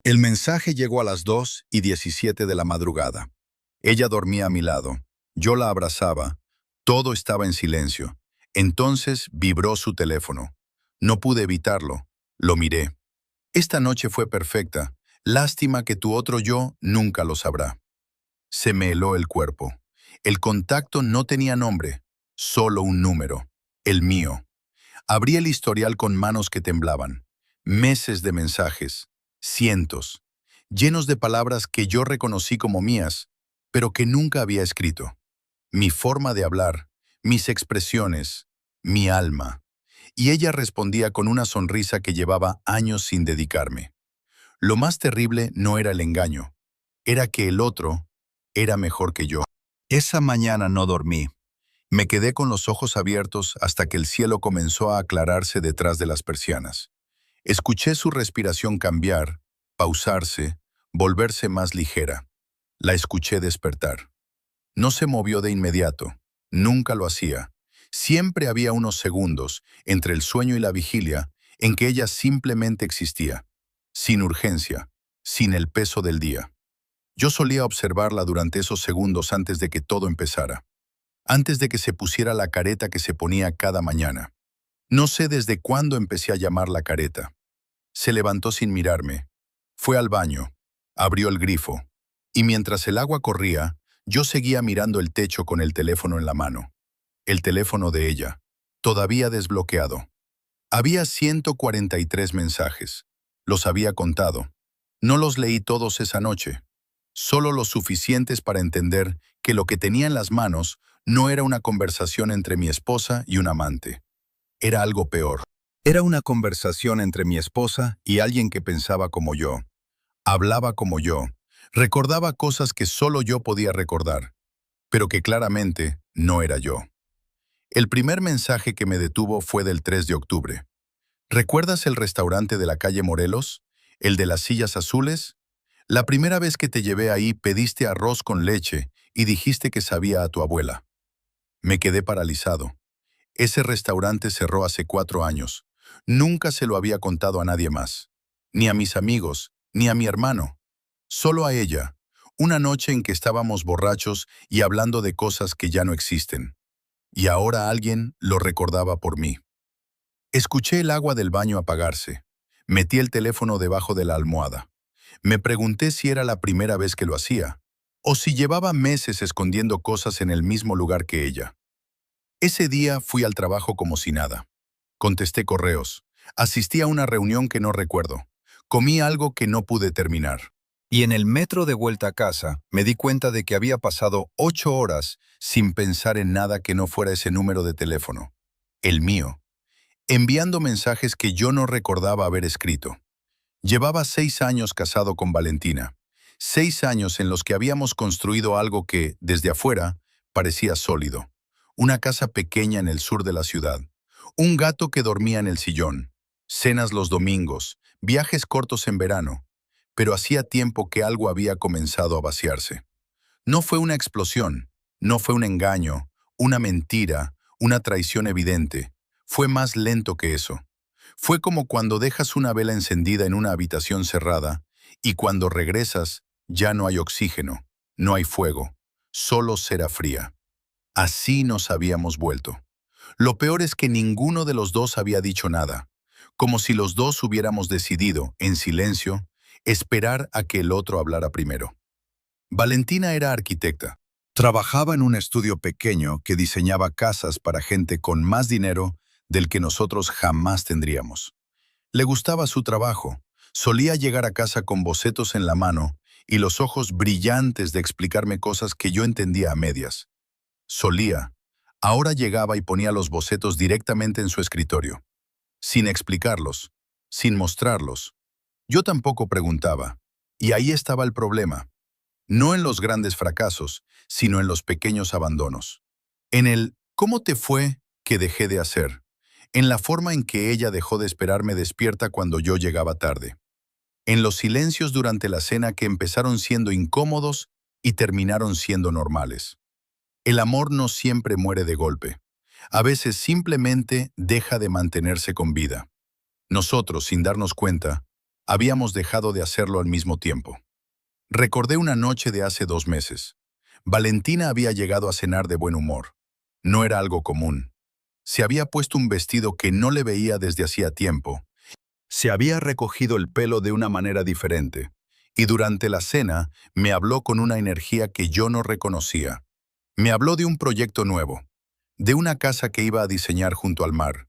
El mensaje llegó a las 2:17 de la madrugada. Ella dormía a mi lado. Yo la abrazaba. Todo estaba en silencio. Entonces vibró su teléfono. No pude evitarlo. Lo miré. Esta noche fue perfecta. Lástima que tu otro yo nunca lo sabrá. Se me heló el cuerpo. El contacto no tenía nombre, solo un número, el mío. Abrí el historial con manos que temblaban. Meses de mensajes, cientos, llenos de palabras que yo reconocí como mías, pero que nunca había escrito. Mi forma de hablar, mis expresiones, mi alma. Y ella respondía con una sonrisa que llevaba años sin dedicarme. Lo más terrible no era el engaño, era que el otro era mejor que yo. Esa mañana no dormí. Me quedé con los ojos abiertos hasta que el cielo comenzó a aclararse detrás de las persianas. Escuché su respiración cambiar, pausarse, volverse más ligera. La escuché despertar. No se movió de inmediato. Nunca lo hacía. Siempre había unos segundos, entre el sueño y la vigilia, en que ella simplemente existía, sin urgencia, sin el peso del día. Yo solía observarla durante esos segundos antes de que todo empezara, antes de que se pusiera la careta que se ponía cada mañana. No sé desde cuándo empecé a llamar la careta. Se levantó sin mirarme. Fue al baño, abrió el grifo, y mientras el agua corría, yo seguía mirando el techo con el teléfono en la mano. El teléfono de ella, todavía desbloqueado. Había 143 mensajes. Los había contado. No los leí todos esa noche. Solo los suficientes para entender que lo que tenía en las manos no era una conversación entre mi esposa y un amante. Era algo peor. Era una conversación entre mi esposa y alguien que pensaba como yo, hablaba como yo, recordaba cosas que solo yo podía recordar, pero que claramente no era yo. El primer mensaje que me detuvo fue del 3 de octubre. ¿Recuerdas el restaurante de la calle Morelos? ¿El de las sillas azules? La primera vez que te llevé ahí pediste arroz con leche y dijiste que sabía a tu abuela. Me quedé paralizado. Ese restaurante cerró hace 4 años. Nunca se lo había contado a nadie más. Ni a mis amigos, ni a mi hermano. Solo a ella. Una noche en que estábamos borrachos y hablando de cosas que ya no existen. Y ahora alguien lo recordaba por mí. Escuché el agua del baño apagarse. Metí el teléfono debajo de la almohada. Me pregunté si era la primera vez que lo hacía, o si llevaba meses escondiendo cosas en el mismo lugar que ella. Ese día fui al trabajo como si nada. Contesté correos. Asistí a una reunión que no recuerdo. Comí algo que no pude terminar. Y en el metro de vuelta a casa, me di cuenta de que había pasado 8 horas sin pensar en nada que no fuera ese número de teléfono. El mío. Enviando mensajes que yo no recordaba haber escrito. Llevaba 6 años casado con Valentina. 6 años en los que habíamos construido algo que, desde afuera, parecía sólido. Una casa pequeña en el sur de la ciudad. Un gato que dormía en el sillón. Cenas los domingos. Viajes cortos en verano. Pero hacía tiempo que algo había comenzado a vaciarse. No fue una explosión. No fue un engaño. Una mentira. Una traición evidente. Fue más lento que eso. Fue como cuando dejas una vela encendida en una habitación cerrada y cuando regresas ya no hay oxígeno, no hay fuego, solo cera fría. Así nos habíamos vuelto. Lo peor es que ninguno de los dos había dicho nada, como si los dos hubiéramos decidido, en silencio, esperar a que el otro hablara primero. Valentina era arquitecta. Trabajaba en un estudio pequeño que diseñaba casas para gente con más dinero del que nosotros jamás tendríamos. Le gustaba su trabajo. Solía llegar a casa con bocetos en la mano y los ojos brillantes de explicarme cosas que yo entendía a medias. Solía. Ahora llegaba y ponía los bocetos directamente en su escritorio, sin explicarlos, sin mostrarlos. Yo tampoco preguntaba. Y ahí estaba el problema. No en los grandes fracasos, sino en los pequeños abandonos. En el ¿cómo te fue? Que dejé de hacer. En la forma en que ella dejó de esperarme despierta cuando yo llegaba tarde. En los silencios durante la cena que empezaron siendo incómodos y terminaron siendo normales. El amor no siempre muere de golpe. A veces simplemente deja de mantenerse con vida. Nosotros, sin darnos cuenta, Habíamos dejado de hacerlo al mismo tiempo. Recordé una noche de hace 2 meses. Valentina había llegado a cenar de buen humor. No era algo común. Se había puesto un vestido que no le veía desde hacía tiempo. Se había recogido el pelo de una manera diferente. Y durante la cena me habló con una energía que yo no reconocía. Me habló de un proyecto nuevo, de una casa que iba a diseñar junto al mar,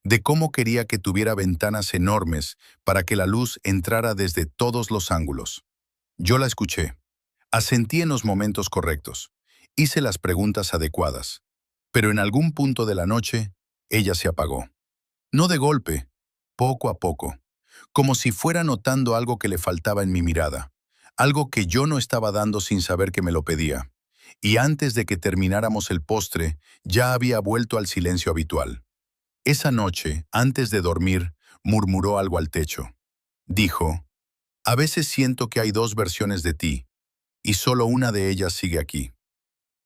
de cómo quería que tuviera ventanas enormes para que la luz entrara desde todos los ángulos. Yo la escuché. Asentí en los momentos correctos. Hice las preguntas adecuadas. Pero en algún punto de la noche, ella se apagó. No de golpe, poco a poco, como si fuera notando algo que le faltaba en mi mirada, algo que yo no estaba dando sin saber que me lo pedía. Y antes de que termináramos el postre, ya había vuelto al silencio habitual. Esa noche, antes de dormir, murmuró algo al techo. Dijo, a veces siento que hay dos versiones de ti, y solo una de ellas sigue aquí.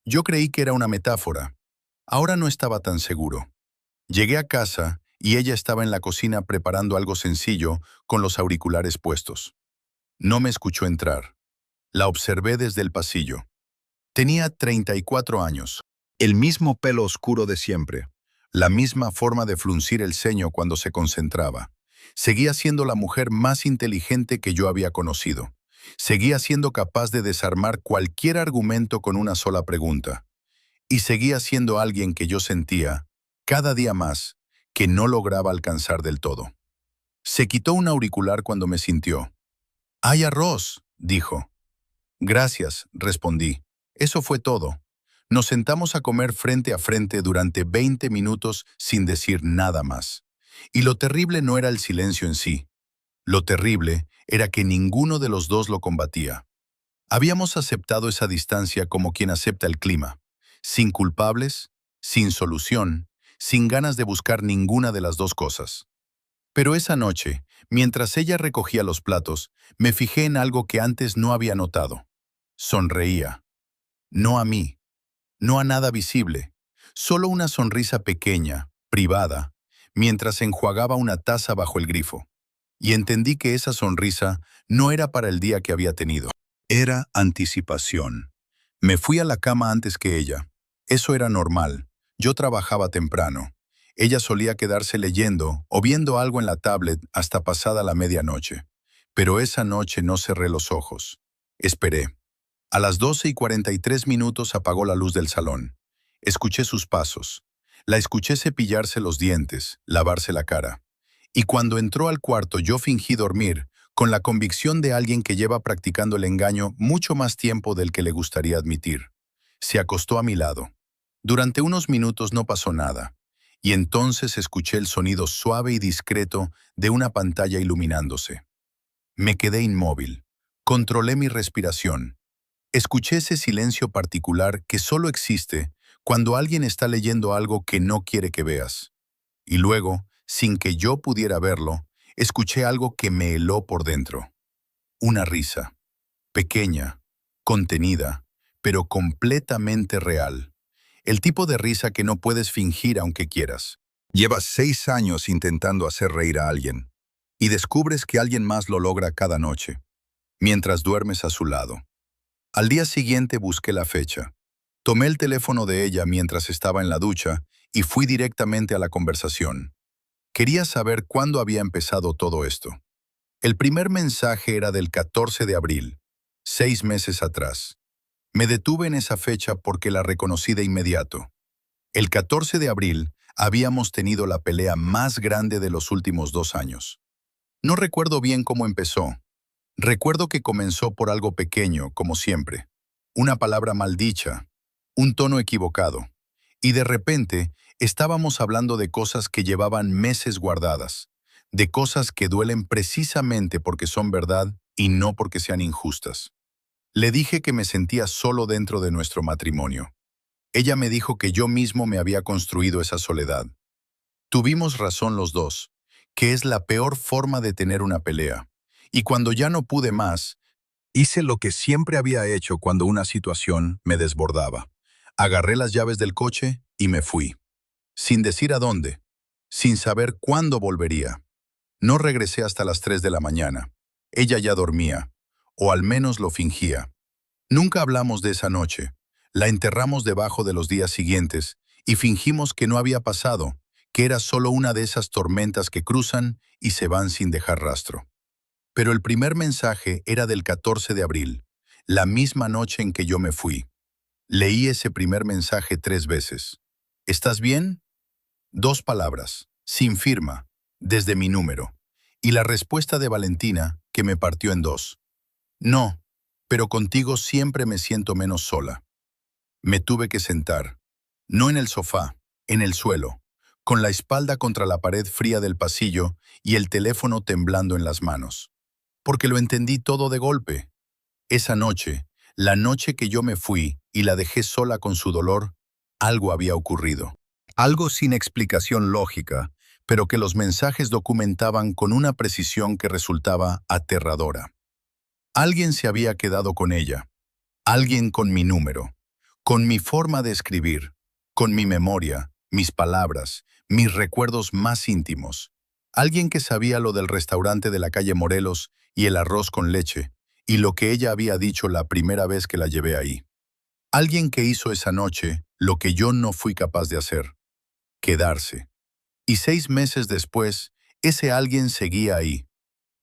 Yo creí que era una metáfora. Ahora no estaba tan seguro. Llegué a casa y ella estaba en la cocina preparando algo sencillo con los auriculares puestos. No me escuchó entrar. La observé desde el pasillo. Tenía 34 años. El mismo pelo oscuro de siempre. La misma forma de fruncir el ceño cuando se concentraba. Seguía siendo la mujer más inteligente que yo había conocido. Seguía siendo capaz de desarmar cualquier argumento con una sola pregunta. Y seguía siendo alguien que yo sentía, cada día más, que no lograba alcanzar del todo. Se quitó un auricular cuando me sintió. «¡Hay arroz!», dijo. «Gracias», respondí. Eso fue todo. Nos sentamos a comer frente a frente durante 20 minutos sin decir nada más. Y lo terrible no era el silencio en sí. Lo terrible era que ninguno de los dos lo combatía. Habíamos aceptado esa distancia como quien acepta el clima, sin culpables, sin solución, sin ganas de buscar ninguna de las dos cosas. Pero esa noche, mientras ella recogía los platos, me fijé en algo que antes no había notado. Sonreía. No a mí, no a nada visible, solo una sonrisa pequeña, privada, mientras enjuagaba una taza bajo el grifo. Y entendí que esa sonrisa no era para el día que había tenido. Era anticipación. Me fui a la cama antes que ella. Eso era normal. Yo trabajaba temprano. Ella solía quedarse leyendo o viendo algo en la tablet hasta pasada la medianoche. Pero esa noche no cerré los ojos. Esperé. A las 12:43 apagó la luz del salón. Escuché sus pasos. La escuché cepillarse los dientes, lavarse la cara. Y cuando entró al cuarto yo fingí dormir, con la convicción de alguien que lleva practicando el engaño mucho más tiempo del que le gustaría admitir. Se acostó a mi lado. Durante unos minutos no pasó nada. Y entonces escuché el sonido suave y discreto de una pantalla iluminándose. Me quedé inmóvil. Controlé mi respiración. Escuché ese silencio particular que solo existe cuando alguien está leyendo algo que no quiere que veas. Y luego, sin que yo pudiera verlo, escuché algo que me heló por dentro. Una risa. Pequeña, contenida, pero completamente real. El tipo de risa que no puedes fingir aunque quieras. Llevas 6 años intentando hacer reír a alguien, y descubres que alguien más lo logra cada noche, mientras duermes a su lado. Al día siguiente busqué la fecha. Tomé el teléfono de ella mientras estaba en la ducha y fui directamente a la conversación. Quería saber cuándo había empezado todo esto. El primer mensaje era del 14 de abril, 6 meses atrás. Me detuve en esa fecha porque la reconocí de inmediato. El 14 de abril habíamos tenido la pelea más grande de los últimos 2 años. No recuerdo bien cómo empezó. Recuerdo que comenzó por algo pequeño, como siempre. Una palabra maldicha, un tono equivocado. Y de repente estábamos hablando de cosas que llevaban meses guardadas, de cosas que duelen precisamente porque son verdad y no porque sean injustas. Le dije que me sentía solo dentro de nuestro matrimonio. Ella me dijo que yo mismo me había construido esa soledad. Tuvimos razón los dos, que es la peor forma de tener una pelea. Y cuando ya no pude más, hice lo que siempre había hecho cuando una situación me desbordaba. Agarré las llaves del coche y me fui. Sin decir a dónde, sin saber cuándo volvería. No regresé hasta las 3 de la mañana. Ella ya dormía, o al menos lo fingía. Nunca hablamos de esa noche. La enterramos debajo de los días siguientes y fingimos que no había pasado, que era solo una de esas tormentas que cruzan y se van sin dejar rastro. Pero el primer mensaje era del 14 de abril, la misma noche en que yo me fui. Leí ese primer mensaje 3 veces. ¿Estás bien? 2 palabras, sin firma, desde mi número. Y la respuesta de Valentina, que me partió en dos. No, pero contigo siempre me siento menos sola. Me tuve que sentar, no en el sofá, en el suelo, con la espalda contra la pared fría del pasillo y el teléfono temblando en las manos. Porque lo entendí todo de golpe. Esa noche, la noche que yo me fui y la dejé sola con su dolor, algo había ocurrido. Algo sin explicación lógica, pero que los mensajes documentaban con una precisión que resultaba aterradora. Alguien se había quedado con ella, alguien con mi número, con mi forma de escribir, con mi memoria, mis palabras, mis recuerdos más íntimos. Alguien que sabía lo del restaurante de la calle Morelos y el arroz con leche, y lo que ella había dicho la primera vez que la llevé ahí. Alguien que hizo esa noche lo que yo no fui capaz de hacer, quedarse. Y 6 meses después, ese alguien seguía ahí.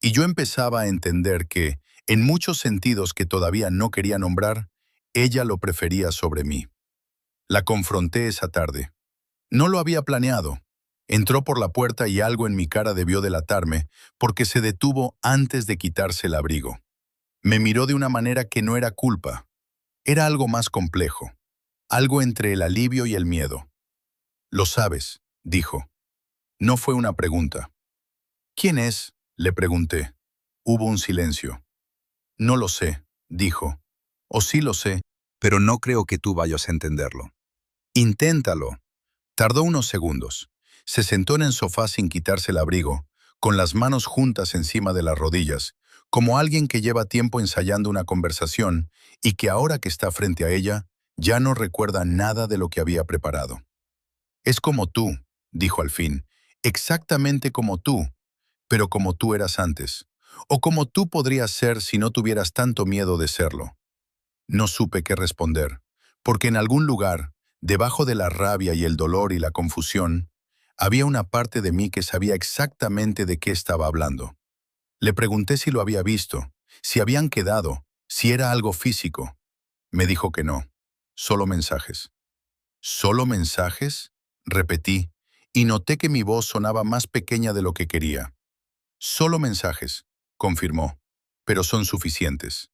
Y yo empezaba a entender que, en muchos sentidos que todavía no quería nombrar, ella lo prefería sobre mí. La confronté esa tarde. No lo había planeado. Entró por la puerta y algo en mi cara debió delatarme, porque se detuvo antes de quitarse el abrigo. Me miró de una manera que no era culpa. Era algo más complejo. Algo entre el alivio y el miedo. «Lo sabes», dijo. No fue una pregunta. «¿Quién es?», le pregunté. Hubo un silencio. «No lo sé», dijo. «O sí lo sé, pero no creo que tú vayas a entenderlo». «Inténtalo». Tardó unos segundos. Se sentó en el sofá sin quitarse el abrigo, con las manos juntas encima de las rodillas, como alguien que lleva tiempo ensayando una conversación y que ahora que está frente a ella, ya no recuerda nada de lo que había preparado. «Es como tú», dijo al fin, «exactamente como tú, pero como tú eras antes, o como tú podrías ser si no tuvieras tanto miedo de serlo». No supe qué responder, porque en algún lugar, debajo de la rabia y el dolor y la confusión, había una parte de mí que sabía exactamente de qué estaba hablando. Le pregunté si lo había visto, si habían quedado, si era algo físico. Me dijo que no, solo mensajes. ¿Solo mensajes?, repetí, y noté que mi voz sonaba más pequeña de lo que quería. «Solo mensajes», confirmó, «pero son suficientes».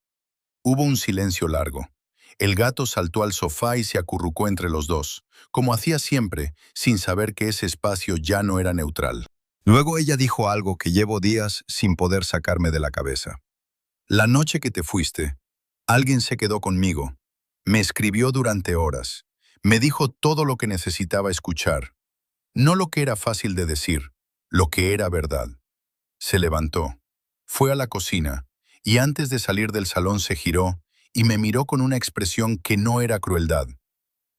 Hubo un silencio largo. El gato saltó al sofá y se acurrucó entre los dos, como hacía siempre, sin saber que ese espacio ya no era neutral. Luego ella dijo algo que llevo días sin poder sacarme de la cabeza. «La noche que te fuiste, alguien se quedó conmigo. Me escribió durante horas. Me dijo todo lo que necesitaba escuchar. No lo que era fácil de decir, lo que era verdad». Se levantó, fue a la cocina, y antes de salir del salón se giró y me miró con una expresión que no era crueldad.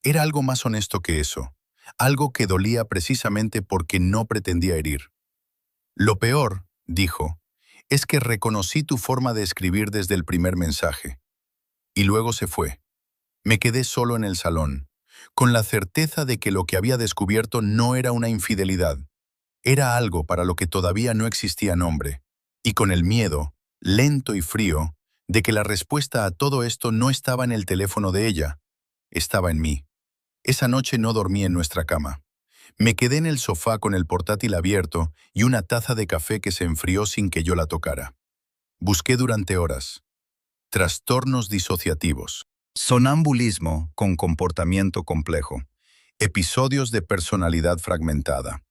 Era algo más honesto que eso, algo que dolía precisamente porque no pretendía herir. «Lo peor», dijo, «es que reconocí tu forma de escribir desde el primer mensaje». Y luego se fue. Me quedé solo en el salón, con la certeza de que lo que había descubierto no era una infidelidad. Era algo para lo que todavía no existía nombre, y con el miedo, lento y frío, de que la respuesta a todo esto no estaba en el teléfono de ella, estaba en mí. Esa noche no dormí en nuestra cama. Me quedé en el sofá con el portátil abierto y una taza de café que se enfrió sin que yo la tocara. Busqué durante horas. Trastornos disociativos. Sonambulismo con comportamiento complejo. Episodios de personalidad fragmentada.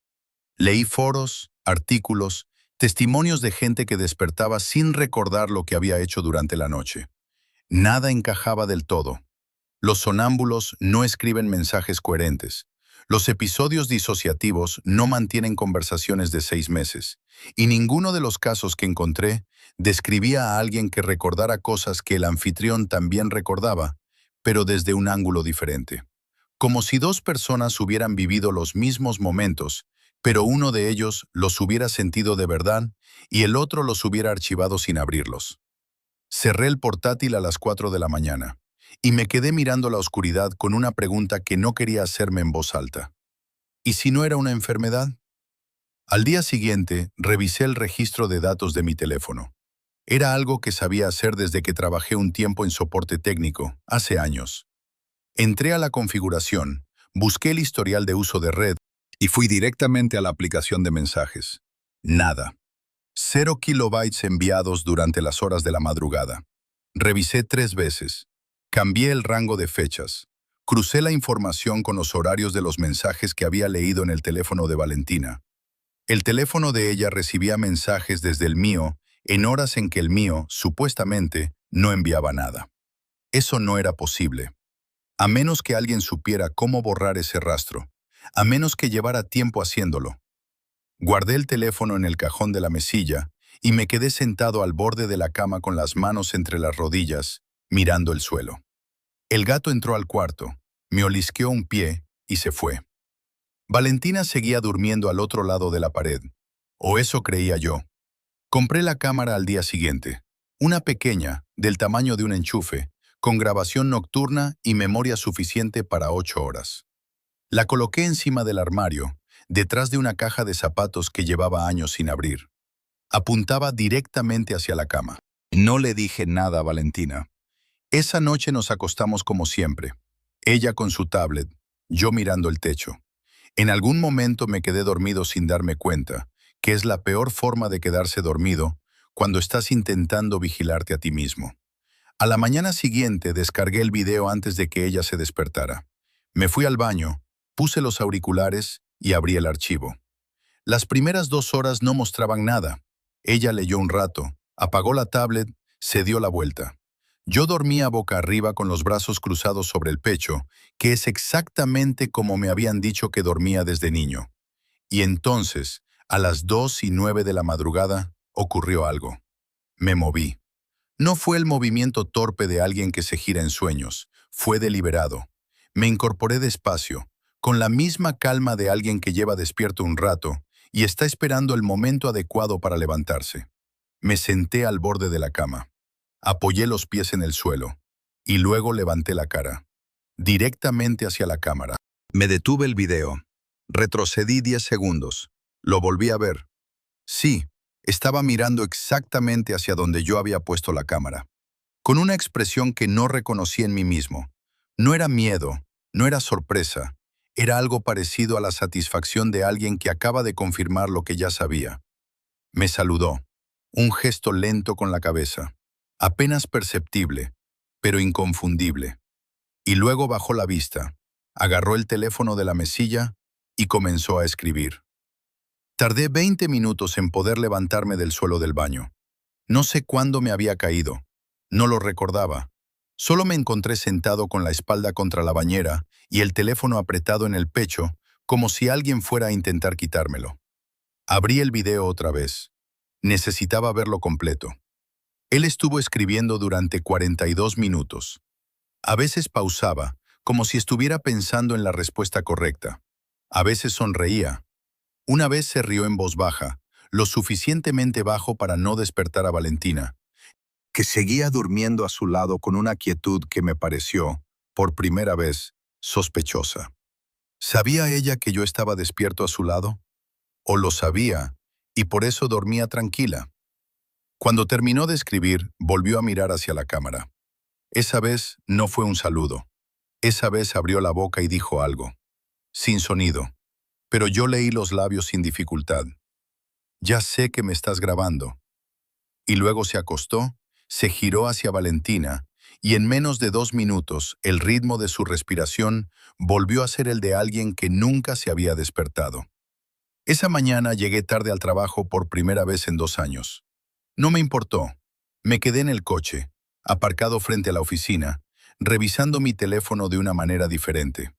Leí foros, artículos, testimonios de gente que despertaba sin recordar lo que había hecho durante la noche. Nada encajaba del todo. Los sonámbulos no escriben mensajes coherentes. Los episodios disociativos no mantienen conversaciones de 6 meses. Y ninguno de los casos que encontré describía a alguien que recordara cosas que el anfitrión también recordaba, pero desde un ángulo diferente. Como si dos personas hubieran vivido los mismos momentos, pero uno de ellos los hubiera sentido de verdad y el otro los hubiera archivado sin abrirlos. Cerré el portátil a las 4 de la mañana y me quedé mirando la oscuridad con una pregunta que no quería hacerme en voz alta. ¿Y si no era una enfermedad? Al día siguiente, revisé el registro de datos de mi teléfono. Era algo que sabía hacer desde que trabajé un tiempo en soporte técnico, hace años. Entré a la configuración, busqué el historial de uso de red y fui directamente a la aplicación de mensajes. Nada. 0 kilobytes enviados durante las horas de la madrugada. Revisé 3 veces. Cambié el rango de fechas. Crucé la información con los horarios de los mensajes que había leído en el teléfono de Valentina. El teléfono de ella recibía mensajes desde el mío en horas en que el mío, supuestamente, no enviaba nada. Eso no era posible. A menos que alguien supiera cómo borrar ese rastro. A menos que llevara tiempo haciéndolo. Guardé el teléfono en el cajón de la mesilla y me quedé sentado al borde de la cama con las manos entre las rodillas, mirando el suelo. El gato entró al cuarto, me olisqueó un pie y se fue. Valentina seguía durmiendo al otro lado de la pared. O eso creía yo. Compré la cámara al día siguiente. Una pequeña, del tamaño de un enchufe, con grabación nocturna y memoria suficiente para 8 horas. La coloqué encima del armario, detrás de una caja de zapatos que llevaba años sin abrir. Apuntaba directamente hacia la cama. No le dije nada a Valentina. Esa noche nos acostamos como siempre. Ella con su tablet, yo mirando el techo. En algún momento me quedé dormido sin darme cuenta, que es la peor forma de quedarse dormido cuando estás intentando vigilarte a ti mismo. A la mañana siguiente descargué el video antes de que ella se despertara. Me fui al baño, puse los auriculares y abrí el archivo. Las primeras 2 horas no mostraban nada. Ella leyó un rato, apagó la tablet, se dio la vuelta. Yo dormía boca arriba con los brazos cruzados sobre el pecho, que es exactamente como me habían dicho que dormía desde niño. Y entonces, a las 2:09 de la madrugada, ocurrió algo. Me moví. No fue el movimiento torpe de alguien que se gira en sueños, fue deliberado. Me incorporé despacio, con la misma calma de alguien que lleva despierto un rato y está esperando el momento adecuado para levantarse. Me senté al borde de la cama. Apoyé los pies en el suelo y luego levanté la cara, directamente hacia la cámara. Me detuve el video. Retrocedí 10 segundos. Lo volví a ver. Sí, estaba mirando exactamente hacia donde yo había puesto la cámara, con una expresión que no reconocí en mí mismo. No era miedo, no era sorpresa, era algo parecido a la satisfacción de alguien que acaba de confirmar lo que ya sabía. Me saludó, un gesto lento con la cabeza, apenas perceptible, pero inconfundible. Y luego bajó la vista, agarró el teléfono de la mesilla y comenzó a escribir. Tardé 20 minutos en poder levantarme del suelo del baño. No sé cuándo me había caído. No lo recordaba. Solo me encontré sentado con la espalda contra la bañera y el teléfono apretado en el pecho, como si alguien fuera a intentar quitármelo. Abrí el video otra vez. Necesitaba verlo completo. Él estuvo escribiendo durante 42 minutos. A veces pausaba, como si estuviera pensando en la respuesta correcta. A veces sonreía. Una vez se rió en voz baja, lo suficientemente bajo para no despertar a Valentina, que seguía durmiendo a su lado con una quietud que me pareció, por primera vez, sospechosa. ¿Sabía ella que yo estaba despierto a su lado? ¿O lo sabía, y por eso dormía tranquila? Cuando terminó de escribir, volvió a mirar hacia la cámara. Esa vez no fue un saludo. Esa vez abrió la boca y dijo algo. Sin sonido. Pero yo leí los labios sin dificultad. Ya sé que me estás grabando. Y luego se acostó, se giró hacia Valentina, y en menos de 2 minutos el ritmo de su respiración volvió a ser el de alguien que nunca se había despertado. Esa mañana llegué tarde al trabajo por primera vez en 2 años. No me importó. Me quedé en el coche, aparcado frente a la oficina, revisando mi teléfono de una manera diferente.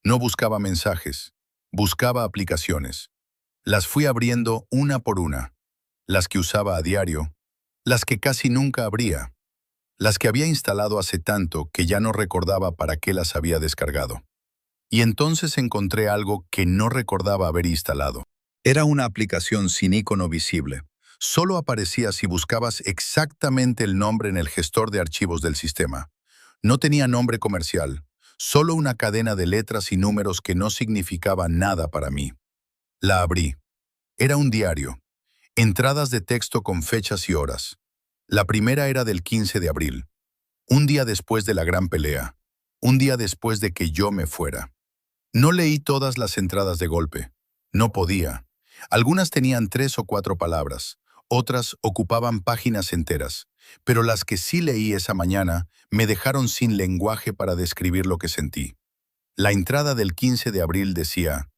No buscaba mensajes, buscaba aplicaciones. Las fui abriendo una por una. Las que usaba a diario, las que casi nunca abría, las que había instalado hace tanto que ya no recordaba para qué las había descargado. Y entonces encontré algo que no recordaba haber instalado. Era una aplicación sin icono visible. Solo aparecía si buscabas exactamente el nombre en el gestor de archivos del sistema. No tenía nombre comercial, solo una cadena de letras y números que no significaba nada para mí. La abrí. Era un diario. Entradas de texto con fechas y horas. La primera era del 15 de abril, un día después de la gran pelea, un día después de que yo me fuera. No leí todas las entradas de golpe. No podía. Algunas tenían 3 o 4 palabras, otras ocupaban páginas enteras, pero las que sí leí esa mañana me dejaron sin lenguaje para describir lo que sentí. La entrada del 15 de abril decía: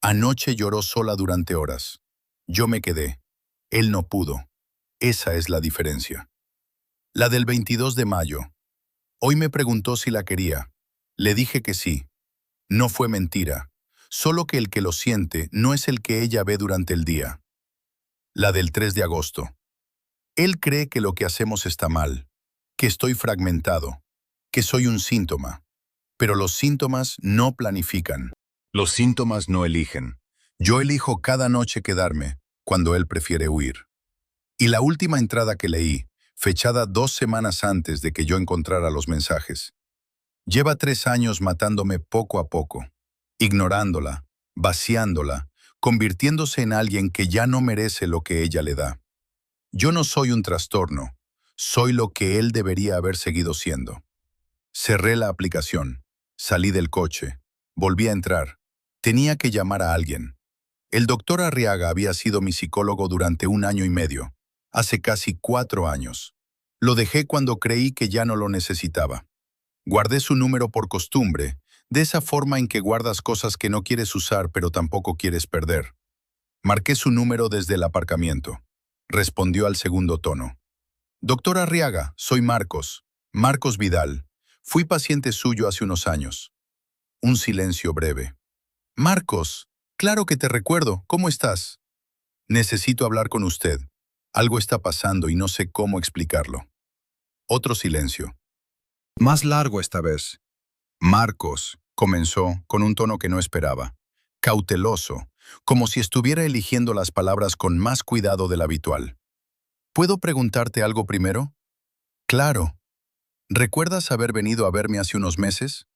anoche lloró sola durante horas. Yo me quedé. Él no pudo. Esa es la diferencia. La del 22 de mayo. Hoy me preguntó si la quería. Le dije que sí. No fue mentira. Solo que el que lo siente no es el que ella ve durante el día. La del 3 de agosto. Él cree que lo que hacemos está mal, que estoy fragmentado, que soy un síntoma. Pero los síntomas no planifican. Los síntomas no eligen. Yo elijo cada noche quedarme, cuando él prefiere huir. Y la última entrada que leí, fechada 2 semanas antes de que yo encontrara los mensajes. Lleva 3 años matándome poco a poco, ignorándola, vaciándola, convirtiéndose en alguien que ya no merece lo que ella le da. Yo no soy un trastorno, soy lo que él debería haber seguido siendo. Cerré la aplicación, salí del coche, volví a entrar. Tenía que llamar a alguien. El doctor Arriaga había sido mi psicólogo durante 1 año y medio, hace casi 4 años. Lo dejé cuando creí que ya no lo necesitaba. Guardé su número por costumbre, de esa forma en que guardas cosas que no quieres usar pero tampoco quieres perder. Marqué su número desde el aparcamiento. Respondió al segundo tono. Doctor Arriaga, soy Marcos. Marcos Vidal. Fui paciente suyo hace unos años. Un silencio breve. Marcos, claro que te recuerdo. ¿Cómo estás? Necesito hablar con usted. Algo está pasando y no sé cómo explicarlo. Otro silencio. Más largo esta vez. Marcos, comenzó con un tono que no esperaba. Cauteloso, como si estuviera eligiendo las palabras con más cuidado del habitual. ¿Puedo preguntarte algo primero? Claro. ¿Recuerdas haber venido a verme hace unos meses?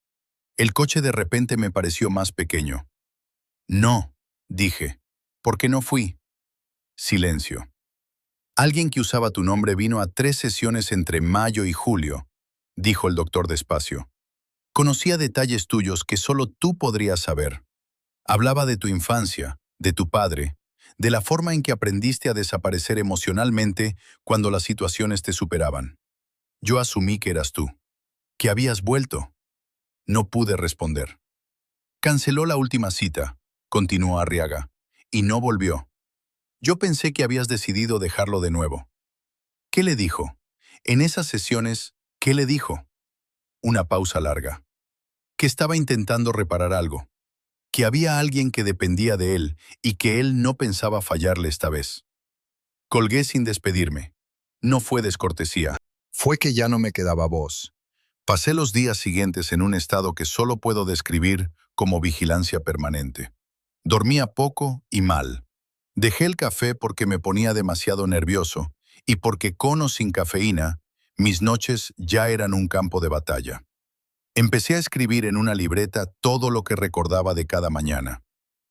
El coche de repente me pareció más pequeño. No, dije. ¿Por qué no fui? Silencio. Alguien que usaba tu nombre vino a 3 sesiones entre mayo y julio, dijo el doctor despacio. Conocía detalles tuyos que solo tú podrías saber. Hablaba de tu infancia, de tu padre, de la forma en que aprendiste a desaparecer emocionalmente cuando las situaciones te superaban. Yo asumí que eras tú, que habías vuelto. No pude responder. Canceló la última cita, continuó Arriaga, y no volvió. Yo pensé que habías decidido dejarlo de nuevo. ¿Qué le dijo? En esas sesiones, ¿qué le dijo? Una pausa larga. Que estaba intentando reparar algo. Que había alguien que dependía de él y que él no pensaba fallarle esta vez. Colgué sin despedirme. No fue descortesía. Fue que ya no me quedaba voz. Pasé los días siguientes en un estado que solo puedo describir como vigilancia permanente. Dormía poco y mal. Dejé el café porque me ponía demasiado nervioso y porque con o sin cafeína, mis noches ya eran un campo de batalla. Empecé a escribir en una libreta todo lo que recordaba de cada mañana.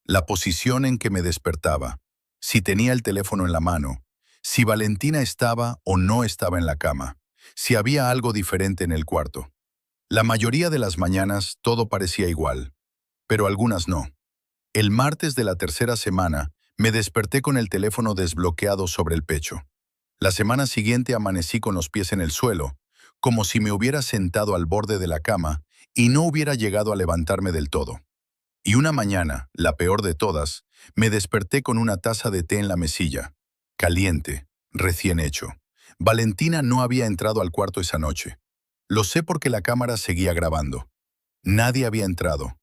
La posición en que me despertaba, si tenía el teléfono en la mano, si Valentina estaba o no estaba en la cama, si había algo diferente en el cuarto. La mayoría de las mañanas todo parecía igual, pero algunas no. El martes de la tercera semana me desperté con el teléfono desbloqueado sobre el pecho. La semana siguiente amanecí con los pies en el suelo, como si me hubiera sentado al borde de la cama y no hubiera llegado a levantarme del todo. Y una mañana, la peor de todas, me desperté con una taza de té en la mesilla, caliente, recién hecho. Valentina no había entrado al cuarto esa noche. Lo sé porque la cámara seguía grabando. Nadie había entrado,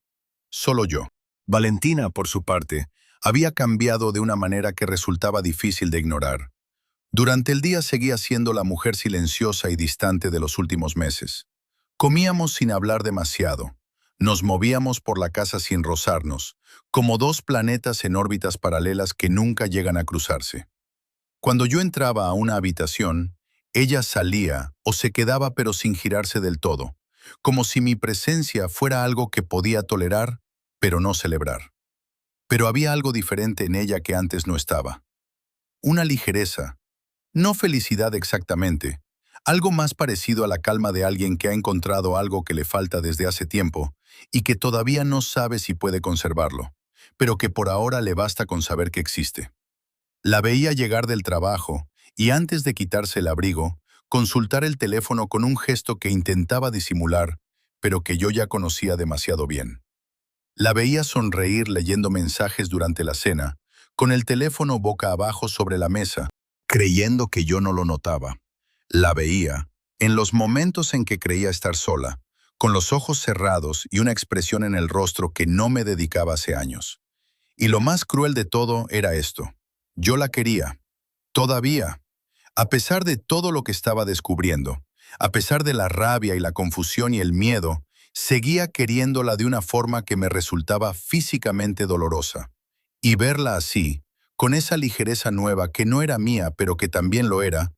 solo yo. Valentina, por su parte, había cambiado de una manera que resultaba difícil de ignorar. Durante el día seguía siendo la mujer silenciosa y distante de los últimos meses. Comíamos sin hablar demasiado. Nos movíamos por la casa sin rozarnos, como dos planetas en órbitas paralelas que nunca llegan a cruzarse. Cuando yo entraba a una habitación, ella salía o se quedaba pero sin girarse del todo, como si mi presencia fuera algo que podía tolerar, pero no celebrar. Pero había algo diferente en ella que antes no estaba. Una ligereza, no felicidad exactamente, algo más parecido a la calma de alguien que ha encontrado algo que le falta desde hace tiempo y que todavía no sabe si puede conservarlo, pero que por ahora le basta con saber que existe. La veía llegar del trabajo y antes de quitarse el abrigo, consultar el teléfono con un gesto que intentaba disimular, pero que yo ya conocía demasiado bien. La veía sonreír leyendo mensajes durante la cena, con el teléfono boca abajo sobre la mesa, creyendo que yo no lo notaba. La veía, en los momentos en que creía estar sola, con los ojos cerrados y una expresión en el rostro que no me dedicaba hace años. Y lo más cruel de todo era esto. Yo la quería, todavía, a pesar de todo lo que estaba descubriendo, a pesar de la rabia y la confusión y el miedo, seguía queriéndola de una forma que me resultaba físicamente dolorosa. Y verla así, con esa ligereza nueva que no era mía pero que también lo era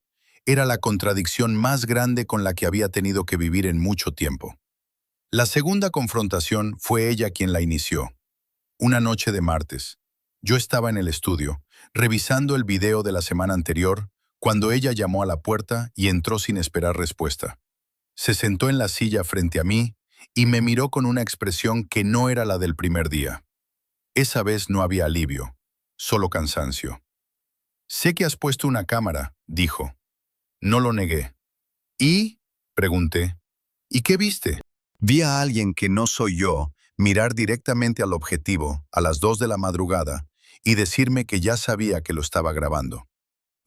la contradicción más grande con la que había tenido que vivir en mucho tiempo. La segunda confrontación fue ella quien la inició. Una noche de martes. Yo estaba en el estudio, revisando el video de la semana anterior, cuando ella llamó a la puerta y entró sin esperar respuesta. Se sentó en la silla frente a mí y me miró con una expresión que no era la del primer día. Esa vez no había alivio, solo cansancio. «Sé que has puesto una cámara», dijo. No lo negué. «¿Y?», pregunté. «¿Y qué viste?». Vi a alguien que no soy yo mirar directamente al objetivo a las 2 de la madrugada y decirme que ya sabía que lo estaba grabando.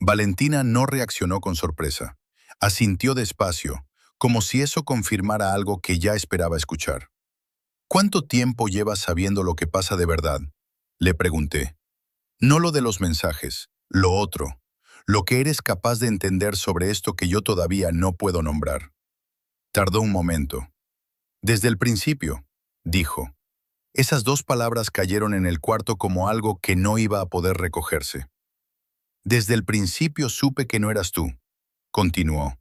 Valentina no reaccionó con sorpresa. Asintió despacio, como si eso confirmara algo que ya esperaba escuchar. «¿Cuánto tiempo llevas sabiendo lo que pasa de verdad?», le pregunté. «No lo de los mensajes, lo otro, lo que eres capaz de entender sobre esto que yo todavía no puedo nombrar». Tardó un momento. «Desde el principio», dijo. Esas dos palabras cayeron en el cuarto como algo que no iba a poder recogerse. «Desde el principio supe que no eras tú», continuó.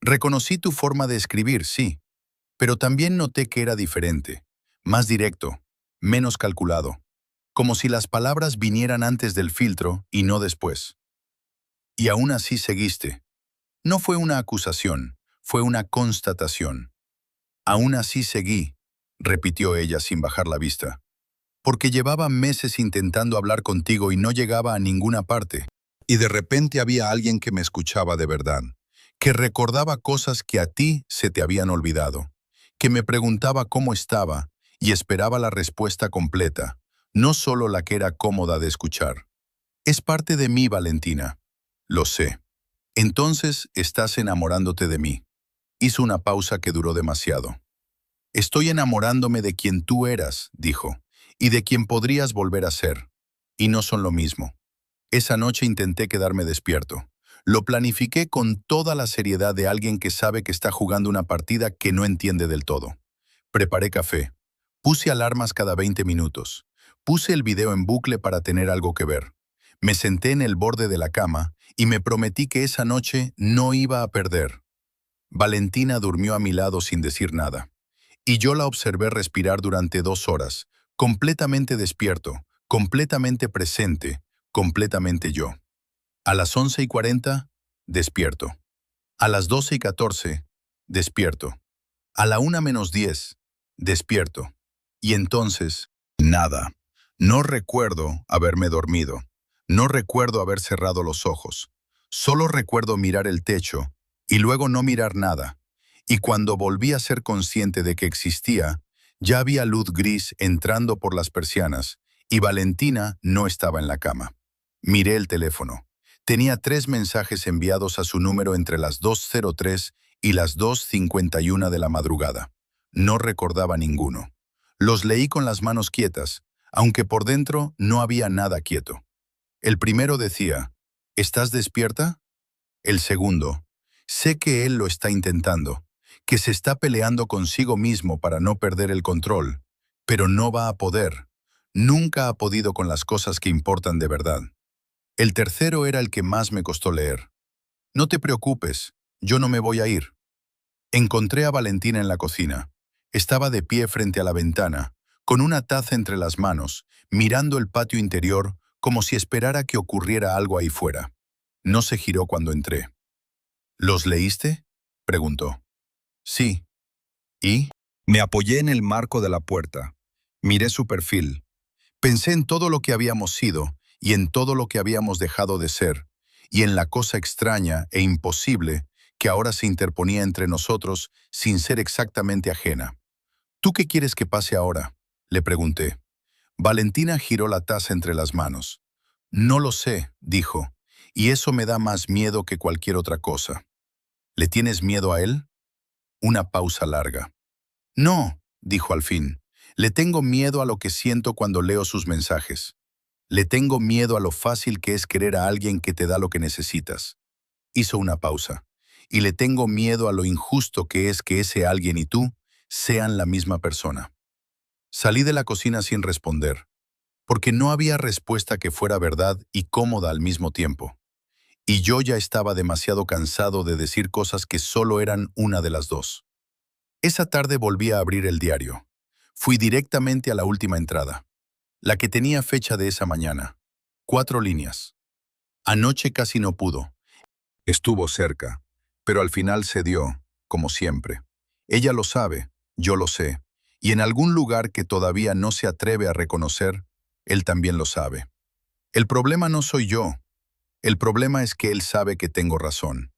«Reconocí tu forma de escribir, sí, pero también noté que era diferente, más directo, menos calculado, como si las palabras vinieran antes del filtro y no después. Y aún así seguiste. No fue una acusación, fue una constatación. Aún así seguí», repitió ella sin bajar la vista. «Porque llevaba meses intentando hablar contigo y no llegaba a ninguna parte. Y de repente había alguien que me escuchaba de verdad, que recordaba cosas que a ti se te habían olvidado, que me preguntaba cómo estaba y esperaba la respuesta completa, no solo la que era cómoda de escuchar. Es parte de mí, Valentina. Lo sé. Entonces estás enamorándote de mí». Hizo una pausa que duró demasiado. «Estoy enamorándome de quien tú eras», dijo, «y de quien podrías volver a ser. Y no son lo mismo». Esa noche intenté quedarme despierto. Lo planifiqué con toda la seriedad de alguien que sabe que está jugando una partida que no entiende del todo. Preparé café. Puse alarmas cada 20 minutos. Puse el video en bucle para tener algo que ver. Me senté en el borde de la cama y me prometí que esa noche no iba a perder. Valentina durmió a mi lado sin decir nada. Y yo la observé respirar durante 2 horas, completamente despierto, completamente presente, completamente yo. A las 11:40, despierto. A las 12:14, despierto. A la 1:10, despierto. Y entonces, nada. No recuerdo haberme dormido. No recuerdo haber cerrado los ojos. Solo recuerdo mirar el techo y luego no mirar nada. Y cuando volví a ser consciente de que existía, ya había luz gris entrando por las persianas y Valentina no estaba en la cama. Miré el teléfono. Tenía 3 mensajes enviados a su número entre las 2:03 y las 2:51 de la madrugada. No recordaba ninguno. Los leí con las manos quietas, aunque por dentro no había nada quieto. El primero decía, «¿Estás despierta?». El segundo, «Sé que él lo está intentando. que se está peleando consigo mismo para no perder el control, pero no va a poder. Nunca ha podido con las cosas que importan de verdad. El tercero era el que más me costó leer. No te preocupes, yo no me voy a ir. Encontré a Valentina en la cocina. Estaba de pie frente a la ventana, con una taza entre las manos, mirando el patio interior como si esperara que ocurriera algo ahí fuera. No se giró cuando entré. ¿Los leíste?, preguntó. Sí. ¿Y? Me apoyé en el marco de la puerta. Miré su perfil. Pensé en todo lo que habíamos sido y en todo lo que habíamos dejado de ser, y en la cosa extraña e imposible que ahora se interponía entre nosotros sin ser exactamente ajena. ¿Tú qué quieres que pase ahora?, le pregunté. Valentina giró la taza entre las manos. No lo sé, dijo, y eso me da más miedo que cualquier otra cosa. ¿Le tienes miedo a él? Una pausa larga. No, dijo al fin. Le tengo miedo a lo que siento cuando leo sus mensajes. Le tengo miedo a lo fácil que es querer a alguien que te da lo que necesitas. Hizo una pausa. Y le tengo miedo a lo injusto que es que ese alguien y tú sean la misma persona. Salí de la cocina sin responder, porque no había respuesta que fuera verdad y cómoda al mismo tiempo. Y yo ya estaba demasiado cansado de decir cosas que solo eran una de las dos. Esa tarde volví a abrir el diario. Fui directamente a la última entrada, la que tenía fecha de esa mañana. 4 líneas. Anoche casi no pudo. Estuvo cerca, pero al final cedió, como siempre. Ella lo sabe, yo lo sé, y en algún lugar que todavía no se atreve a reconocer, él también lo sabe. El problema no soy yo. El problema es que él sabe que tengo razón.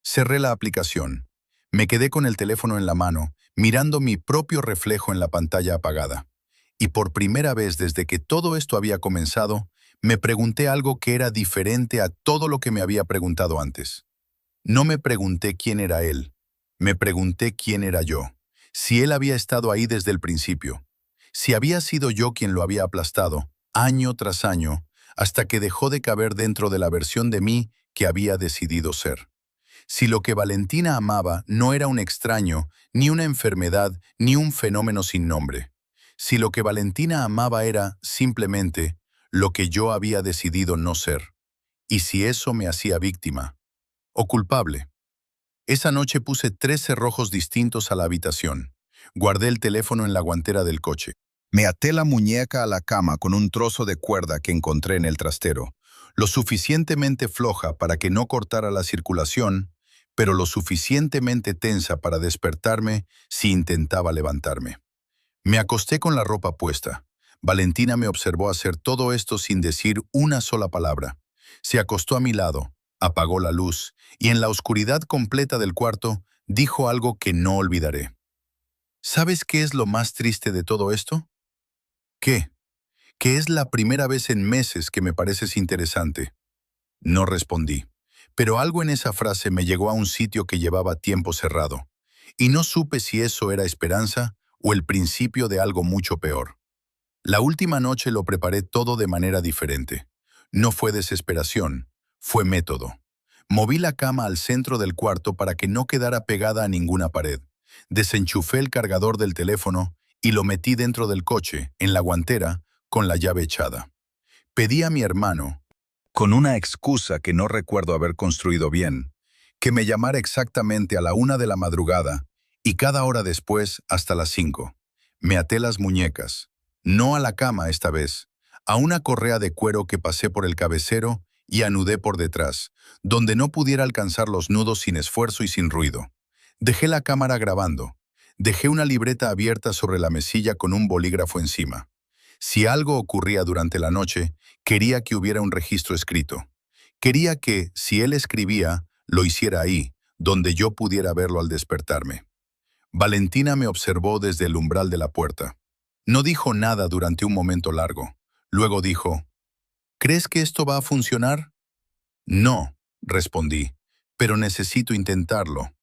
Cerré la aplicación. Me quedé con el teléfono en la mano, mirando mi propio reflejo en la pantalla apagada. Y por primera vez desde que todo esto había comenzado, me pregunté algo que era diferente a todo lo que me había preguntado antes. No me pregunté quién era él. Me pregunté quién era yo. Si él había estado ahí desde el principio. Si había sido yo quien lo había aplastado, año tras año, hasta que dejó de caber dentro de la versión de mí que había decidido ser. Si lo que Valentina amaba no era un extraño, ni una enfermedad, ni un fenómeno sin nombre. Si lo que Valentina amaba era, simplemente, lo que yo había decidido no ser. Y si eso me hacía víctima o culpable. Esa noche puse 3 cerrojos distintos a la habitación. Guardé el teléfono en la guantera del coche. Me até la muñeca a la cama con un trozo de cuerda que encontré en el trastero, lo suficientemente floja para que no cortara la circulación, pero lo suficientemente tensa para despertarme si intentaba levantarme. Me acosté con la ropa puesta. Valentina me observó hacer todo esto sin decir una sola palabra. Se acostó a mi lado, apagó la luz y en la oscuridad completa del cuarto dijo algo que no olvidaré. ¿Sabes qué es lo más triste de todo esto? ¿Qué? Que es la primera vez en meses que me pareces interesante. No respondí, pero algo en esa frase me llegó a un sitio que llevaba tiempo cerrado, y no supe si eso era esperanza o el principio de algo mucho peor. La última noche lo preparé todo de manera diferente. No fue desesperación, fue método. Moví la cama al centro del cuarto para que no quedara pegada a ninguna pared. Desenchufé el cargador del teléfono y lo metí dentro del coche, en la guantera, con la llave echada. Pedí a mi hermano, con una excusa que no recuerdo haber construido bien, que me llamara exactamente a la 1 de la madrugada y cada hora después hasta las 5. Me até las muñecas, no a la cama esta vez, a una correa de cuero que pasé por el cabecero y anudé por detrás, donde no pudiera alcanzar los nudos sin esfuerzo y sin ruido. Dejé la cámara grabando. Dejé una libreta abierta sobre la mesilla con un bolígrafo encima. Si algo ocurría durante la noche, quería que hubiera un registro escrito. Quería que, si él escribía, lo hiciera ahí, donde yo pudiera verlo al despertarme. Valentina me observó desde el umbral de la puerta. No dijo nada durante un momento largo. Luego dijo, ¿crees que esto va a funcionar? No, respondí, pero necesito intentarlo.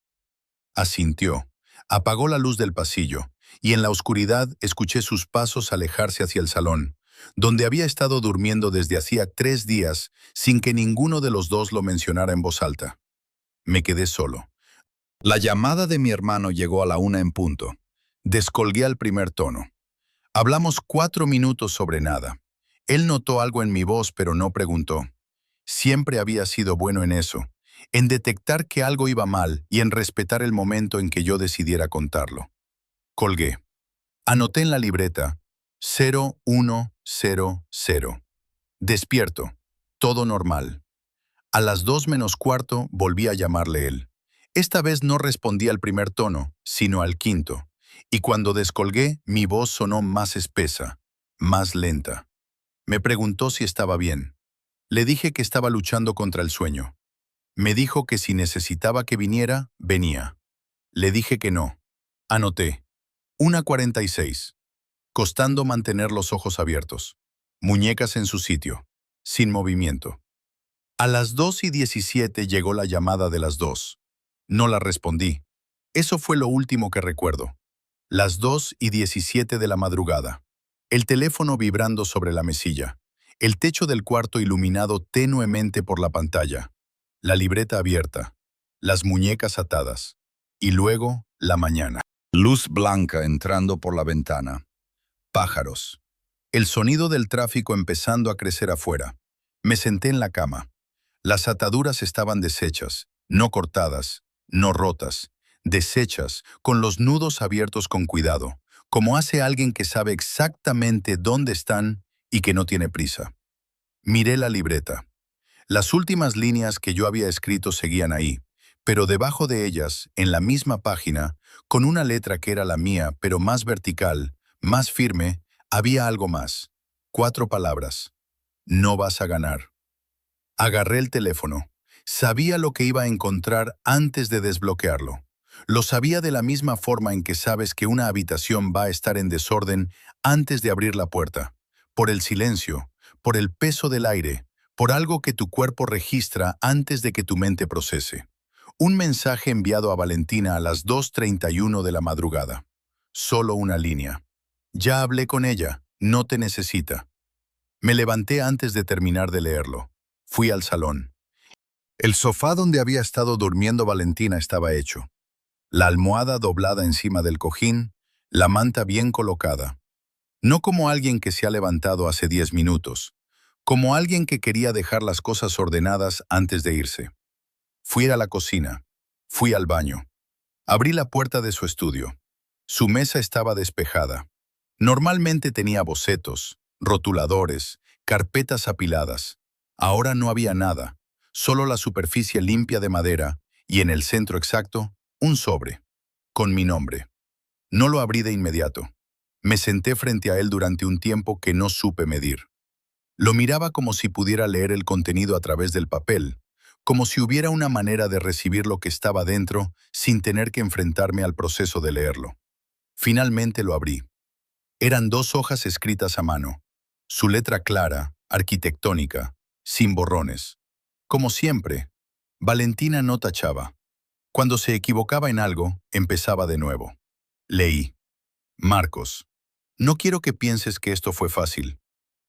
Asintió. Apagó la luz del pasillo, y en la oscuridad escuché sus pasos alejarse hacia el salón, donde había estado durmiendo desde hacía 3 días sin que ninguno de los dos lo mencionara en voz alta. Me quedé solo. La llamada de mi hermano llegó a la 1 en punto. Descolgué al primer tono. Hablamos 4 minutos sobre nada. Él notó algo en mi voz, pero no preguntó. Siempre había sido bueno en eso, en detectar que algo iba mal y en respetar el momento en que yo decidiera contarlo. Colgué. Anoté en la libreta 0100. Despierto. Todo normal. A las 2 menos cuarto volví a llamarle él. Esta vez no respondí al primer tono, sino al quinto. Y cuando descolgué, mi voz sonó más espesa, más lenta. Me preguntó si estaba bien. Le dije que estaba luchando contra el sueño. Me dijo que si necesitaba que viniera, venía. Le dije que no. Anoté. 1:46. Costando mantener los ojos abiertos. Muñecas en su sitio. Sin movimiento. A las 2:17 llegó la llamada de las 2. No la respondí. Eso fue lo último que recuerdo. Las 2:17 de la madrugada. El teléfono vibrando sobre la mesilla. El techo del cuarto iluminado tenuemente por la pantalla. La libreta abierta. Las muñecas atadas. Y luego, la mañana. Luz blanca entrando por la ventana. Pájaros. El sonido del tráfico empezando a crecer afuera. Me senté en la cama. Las ataduras estaban deshechas, no cortadas, no rotas, deshechas, con los nudos abiertos con cuidado, como hace alguien que sabe exactamente dónde están y que no tiene prisa. Miré la libreta. Las últimas líneas que yo había escrito seguían ahí, pero debajo de ellas, en la misma página, con una letra que era la mía, pero más vertical, más firme, había algo más. 4 palabras. No vas a ganar. Agarré el teléfono. Sabía lo que iba a encontrar antes de desbloquearlo. Lo sabía de la misma forma en que sabes que una habitación va a estar en desorden antes de abrir la puerta. Por el silencio, por el peso del aire, por algo que tu cuerpo registra antes de que tu mente procese. Un mensaje enviado a Valentina a las 2:31 de la madrugada. Solo una línea. Ya hablé con ella, no te necesita. Me levanté antes de terminar de leerlo. Fui al salón. El sofá donde había estado durmiendo Valentina estaba hecho. La almohada doblada encima del cojín, la manta bien colocada. No como alguien que se ha levantado hace 10 minutos, como alguien que quería dejar las cosas ordenadas antes de irse. Fui a la cocina. Fui al baño. Abrí la puerta de su estudio. Su mesa estaba despejada. Normalmente tenía bocetos, rotuladores, carpetas apiladas. Ahora no había nada, solo la superficie limpia de madera y en el centro exacto, un sobre, con mi nombre. No lo abrí de inmediato. Me senté frente a él durante un tiempo que no supe medir. Lo miraba como si pudiera leer el contenido a través del papel, como si hubiera una manera de recibir lo que estaba dentro sin tener que enfrentarme al proceso de leerlo. Finalmente lo abrí. Eran 2 hojas escritas a mano. Su letra clara, arquitectónica, sin borrones. Como siempre, Valentina no tachaba. Cuando se equivocaba en algo, empezaba de nuevo. Leí. Marcos, no quiero que pienses que esto fue fácil.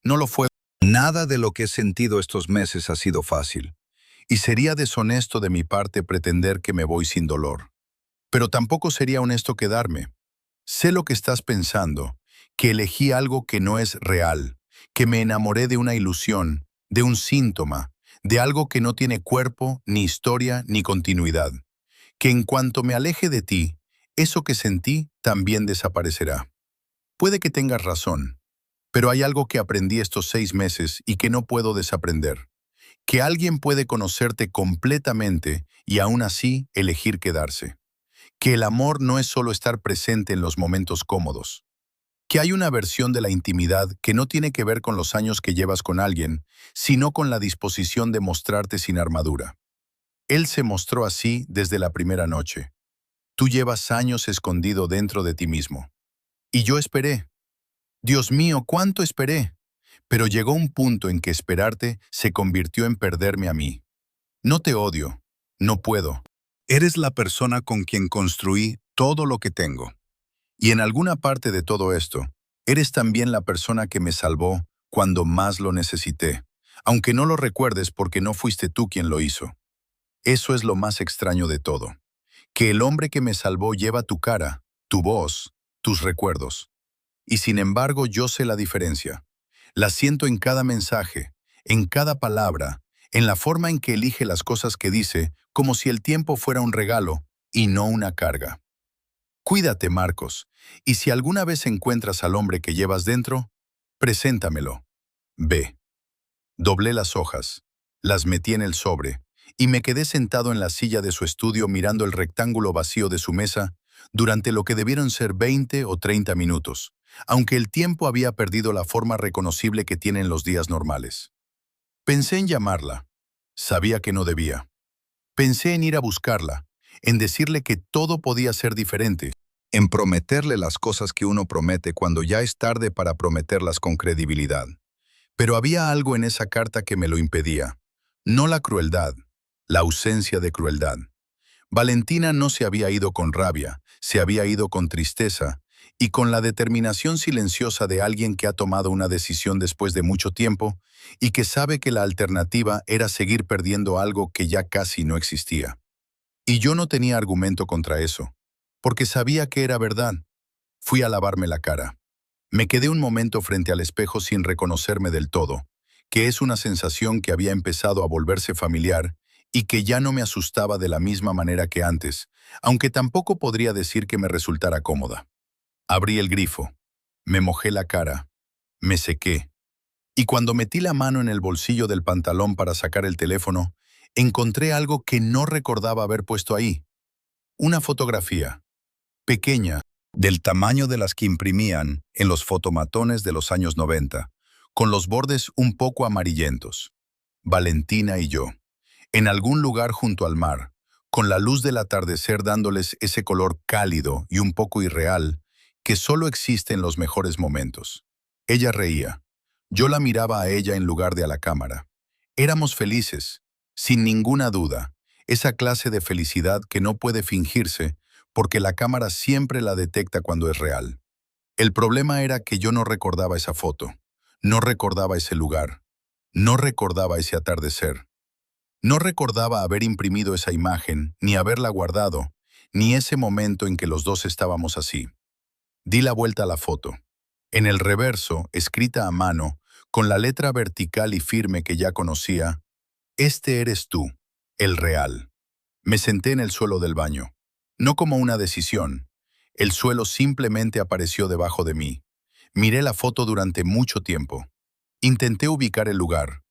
No lo fue. Nada de lo que he sentido estos meses ha sido fácil. Y sería deshonesto de mi parte pretender que me voy sin dolor. Pero tampoco sería honesto quedarme. Sé lo que estás pensando, que elegí algo que no es real, que me enamoré de una ilusión, de un síntoma, de algo que no tiene cuerpo, ni historia, ni continuidad. Que en cuanto me aleje de ti, eso que sentí también desaparecerá. Puede que tengas razón, pero hay algo que aprendí estos 6 meses y que no puedo desaprender. Que alguien puede conocerte completamente y aún así elegir quedarse. Que el amor no es solo estar presente en los momentos cómodos. Que hay una versión de la intimidad que no tiene que ver con los años que llevas con alguien, sino con la disposición de mostrarte sin armadura. Él se mostró así desde la primera noche. Tú llevas años escondido dentro de ti mismo. Y yo esperé. Dios mío, cuánto esperé. Pero llegó un punto en que esperarte se convirtió en perderme a mí. No te odio. No puedo. Eres la persona con quien construí todo lo que tengo. Y en alguna parte de todo esto, eres también la persona que me salvó cuando más lo necesité, aunque no lo recuerdes porque no fuiste tú quien lo hizo. Eso es lo más extraño de todo, que el hombre que me salvó lleva tu cara, tu voz, tus recuerdos. Y sin embargo yo sé la diferencia. La siento en cada mensaje, en cada palabra, en la forma en que elige las cosas que dice, como si el tiempo fuera un regalo y no una carga. Cuídate, Marcos, y si alguna vez encuentras al hombre que llevas dentro, preséntamelo. Ve. Doblé las hojas, las metí en el sobre, y me quedé sentado en la silla de su estudio mirando el rectángulo vacío de su mesa durante lo que debieron ser 20 o 30 minutos, aunque el tiempo había perdido la forma reconocible que tienen los días normales. Pensé en llamarla. Sabía que no debía. Pensé en ir a buscarla, en decirle que todo podía ser diferente, en prometerle las cosas que uno promete cuando ya es tarde para prometerlas con credibilidad. Pero había algo en esa carta que me lo impedía. No la crueldad, la ausencia de crueldad. Valentina no se había ido con rabia, se había ido con tristeza y con la determinación silenciosa de alguien que ha tomado una decisión después de mucho tiempo y que sabe que la alternativa era seguir perdiendo algo que ya casi no existía. Y yo no tenía argumento contra eso, porque sabía que era verdad. Fui a lavarme la cara. Me quedé un momento frente al espejo sin reconocerme del todo, que es una sensación que había empezado a volverse familiar y que ya no me asustaba de la misma manera que antes, aunque tampoco podría decir que me resultara cómoda. Abrí el grifo, me mojé la cara, me sequé, y cuando metí la mano en el bolsillo del pantalón para sacar el teléfono, encontré algo que no recordaba haber puesto ahí. Una fotografía, pequeña, del tamaño de las que imprimían en los fotomatones de los años 90, con los bordes un poco amarillentos. Valentina y yo, en algún lugar junto al mar, con la luz del atardecer dándoles ese color cálido y un poco irreal que solo existe en los mejores momentos. Ella reía. Yo la miraba a ella en lugar de a la cámara. Éramos felices, sin ninguna duda, esa clase de felicidad que no puede fingirse porque la cámara siempre la detecta cuando es real. El problema era que yo no recordaba esa foto, no recordaba ese lugar, no recordaba ese atardecer. No recordaba haber imprimido esa imagen, ni haberla guardado, ni ese momento en que los dos estábamos así. Di la vuelta a la foto. En el reverso, escrita a mano, con la letra vertical y firme que ya conocía, «Este eres tú, el real». Me senté en el suelo del baño. No como una decisión. El suelo simplemente apareció debajo de mí. Miré la foto durante mucho tiempo. Intenté ubicar el lugar,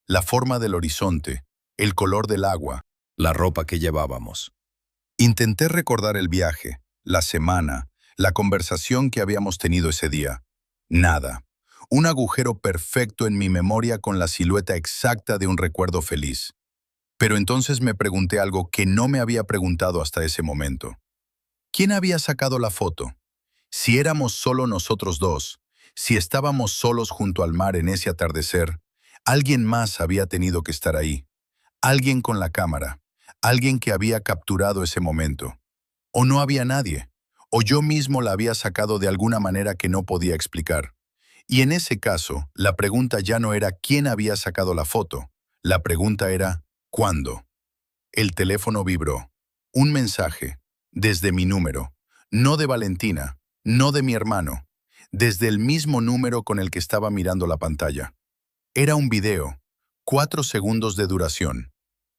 la forma del horizonte, el color del agua, la ropa que llevábamos. Intenté recordar el viaje, la semana, la conversación que habíamos tenido ese día. Nada. Un agujero perfecto en mi memoria con la silueta exacta de un recuerdo feliz. Pero entonces me pregunté algo que no me había preguntado hasta ese momento. ¿Quién había sacado la foto? Si éramos solo nosotros dos, si estábamos solos junto al mar en ese atardecer, alguien más había tenido que estar ahí. Alguien con la cámara, alguien que había capturado ese momento. O no había nadie, o yo mismo la había sacado de alguna manera que no podía explicar. Y en ese caso, la pregunta ya no era quién había sacado la foto, la pregunta era ¿cuándo? El teléfono vibró. Un mensaje, desde mi número, no de Valentina, no de mi hermano, desde el mismo número con el que estaba mirando la pantalla. Era un video, 4 segundos de duración.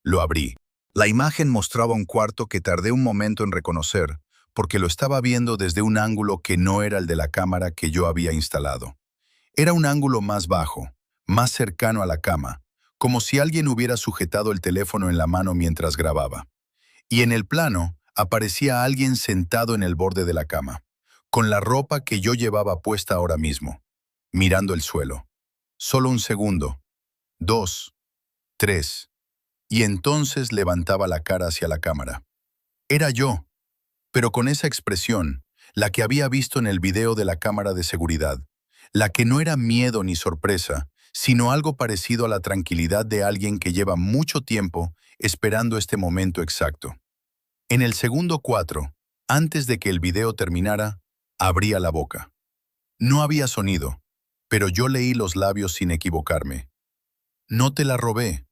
Lo abrí. La imagen mostraba un cuarto que tardé un momento en reconocer, porque lo estaba viendo desde un ángulo que no era el de la cámara que yo había instalado. Era un ángulo más bajo, más cercano a la cama, como si alguien hubiera sujetado el teléfono en la mano mientras grababa. Y en el plano aparecía alguien sentado en el borde de la cama, con la ropa que yo llevaba puesta ahora mismo, mirando el suelo. Solo un segundo, 2, 3, y entonces levantaba la cara hacia la cámara. Era yo, pero con esa expresión, la que había visto en el video de la cámara de seguridad, la que no era miedo ni sorpresa, sino algo parecido a la tranquilidad de alguien que lleva mucho tiempo esperando este momento exacto. En el segundo 4, antes de que el video terminara, abría la boca. No había sonido, pero yo leí los labios sin equivocarme. No te la robé,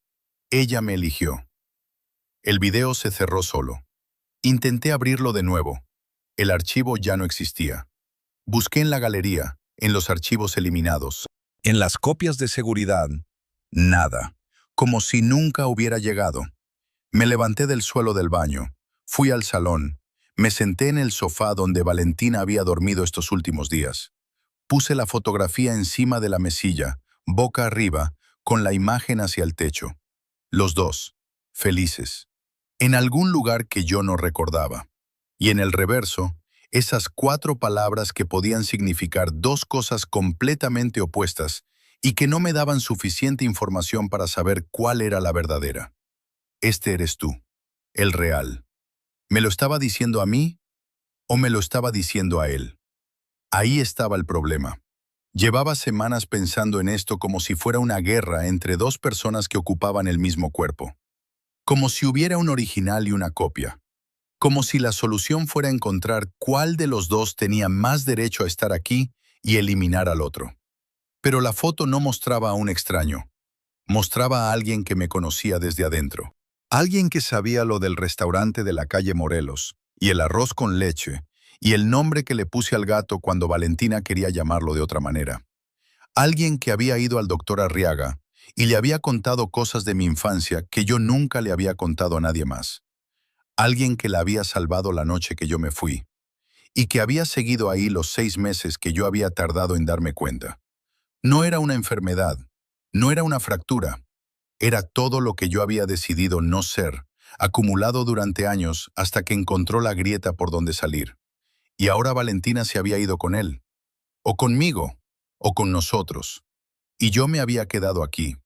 ella me eligió. El video se cerró solo. Intenté abrirlo de nuevo. El archivo ya no existía. Busqué en la galería, en los archivos eliminados, en las copias de seguridad. Nada. Como si nunca hubiera llegado. Me levanté del suelo del baño. Fui al salón. Me senté en el sofá donde Valentina había dormido estos últimos días. Puse la fotografía encima de la mesilla, boca arriba, con la imagen hacia el techo. Los dos, felices. En algún lugar que yo no recordaba. Y en el reverso, esas 4 palabras que podían significar 2 cosas completamente opuestas y que no me daban suficiente información para saber cuál era la verdadera. Este eres tú, el real. ¿Me lo estaba diciendo a mí o me lo estaba diciendo a él? Ahí estaba el problema. Llevaba semanas pensando en esto como si fuera una guerra entre 2 personas que ocupaban el mismo cuerpo. Como si hubiera un original y una copia. Como si la solución fuera encontrar cuál de los dos tenía más derecho a estar aquí y eliminar al otro. Pero la foto no mostraba a un extraño. Mostraba a alguien que me conocía desde adentro. Alguien que sabía lo del restaurante de la calle Morelos, y el arroz con leche, y el nombre que le puse al gato cuando Valentina quería llamarlo de otra manera. Alguien que había ido al doctor Arriaga y le había contado cosas de mi infancia que yo nunca le había contado a nadie más. Alguien que la había salvado la noche que yo me fui, y que había seguido ahí los 6 meses que yo había tardado en darme cuenta. No era una enfermedad, no era una fractura, era todo lo que yo había decidido no ser, acumulado durante años hasta que encontró la grieta por donde salir. Y ahora Valentina se había ido con él, o conmigo, o con nosotros, y yo me había quedado aquí,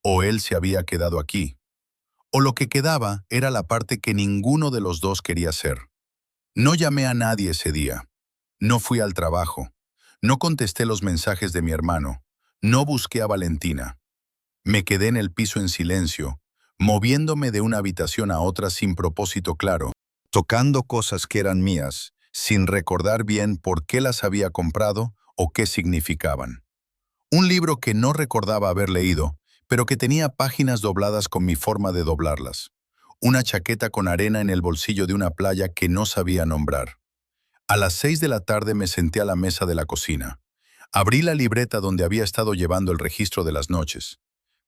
o él se había quedado aquí, o lo que quedaba era la parte que ninguno de los dos quería ser. No llamé a nadie ese día, no fui al trabajo, no contesté los mensajes de mi hermano, no busqué a Valentina. Me quedé en el piso en silencio, moviéndome de una habitación a otra sin propósito claro, tocando cosas que eran mías, sin recordar bien por qué las había comprado o qué significaban. Un libro que no recordaba haber leído, pero que tenía páginas dobladas con mi forma de doblarlas. Una chaqueta con arena en el bolsillo de una playa que no sabía nombrar. A las 6 de la tarde me senté a la mesa de la cocina. Abrí la libreta donde había estado llevando el registro de las noches.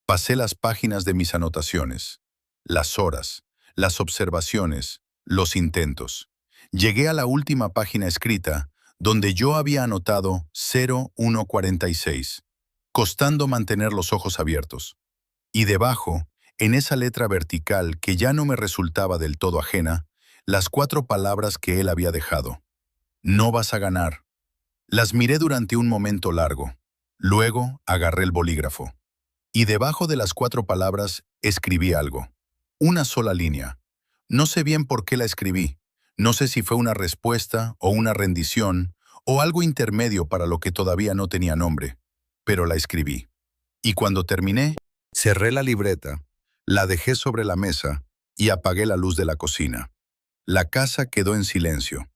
Pasé las páginas de mis anotaciones, las horas, las observaciones, los intentos. Llegué a la última página escrita, donde yo había anotado 0146, costando mantener los ojos abiertos. Y debajo, en esa letra vertical que ya no me resultaba del todo ajena, las 4 palabras que él había dejado. No vas a ganar. Las miré durante un momento largo. Luego agarré el bolígrafo. Y debajo de las 4 palabras escribí algo. Una sola línea. No sé bien por qué la escribí. No sé si fue una respuesta o una rendición o algo intermedio para lo que todavía no tenía nombre. Pero la escribí. Y cuando terminé, cerré la libreta, la dejé sobre la mesa y apagué la luz de la cocina. La casa quedó en silencio.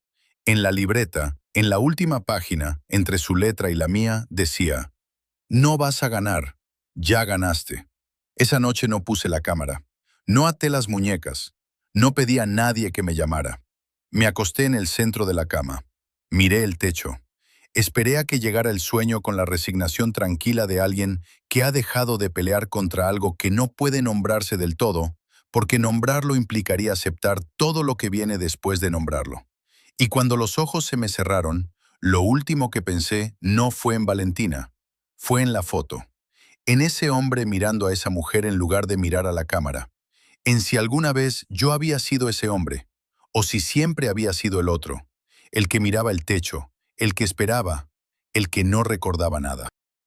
En la libreta, en la última página, entre su letra y la mía, decía: no vas a ganar. Ya ganaste. Esa noche no puse la cámara. No até las muñecas. No pedí a nadie que me llamara. Me acosté en el centro de la cama. Miré el techo. Esperé a que llegara el sueño con la resignación tranquila de alguien que ha dejado de pelear contra algo que no puede nombrarse del todo, porque nombrarlo implicaría aceptar todo lo que viene después de nombrarlo. Y cuando los ojos se me cerraron, lo último que pensé no fue en Valentina, fue en la foto. En ese hombre mirando a esa mujer en lugar de mirar a la cámara. En si alguna vez yo había sido ese hombre, o si siempre había sido el otro, el que miraba el techo, el que esperaba, el que no recordaba nada.